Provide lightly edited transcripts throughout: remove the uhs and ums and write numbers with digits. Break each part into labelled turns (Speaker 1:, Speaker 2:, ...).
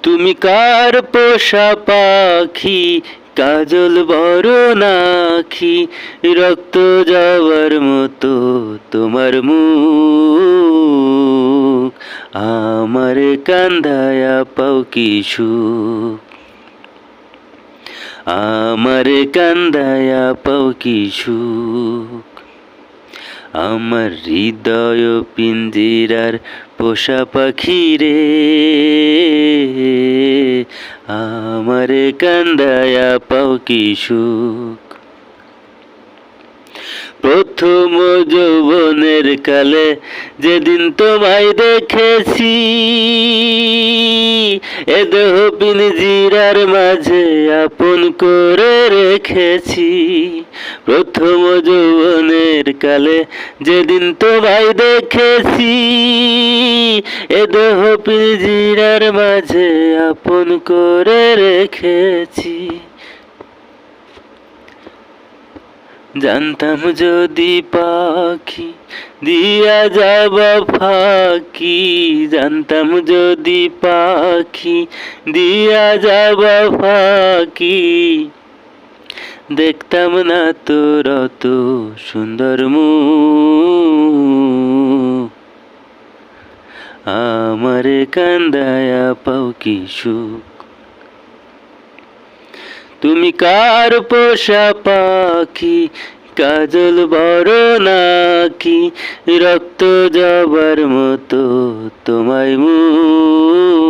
Speaker 1: তুমি কার পোষা পাখি, কাজল বড় নাখি, রক্ত যাওয়ার মতো তোমার মুখ, আমার কান্দায়া পাও কি সুখ, আমার কান্দায়া পাও কি সুখ। আমার হৃদয় পিঞ্জিরার পোষা পাখি রে, আমার কান্দায়া পাও কি সুখ। প্রথম যৌবনের কালে যেদিন তোমায় দেখেছি, এ দেহ পিঞ্জিরার মাঝে আপন করে রেখেছি। প্রথম যৌবনের কালে যেদিন তোমায় দেখেছি, এ দেহ পিঞ্জিরার মাঝে আপন করে রেখেছি। জানতাম যদি পাখি দিয়া যাবা ফাঁকি, জানতাম যদি পাখি দিয়া যাবা ফাঁকি, দেখতাম না তোর অত সুন্দর মুখ, আমার কান্দায়া পাও কি সুখ। তুমি কার পোষা পাখি, কাজল বড় নাকি, রক্ত যাবার মতো তোমায় মুখ,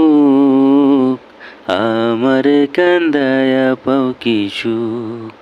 Speaker 1: আমার কান্দায়া পাও কি সুখ।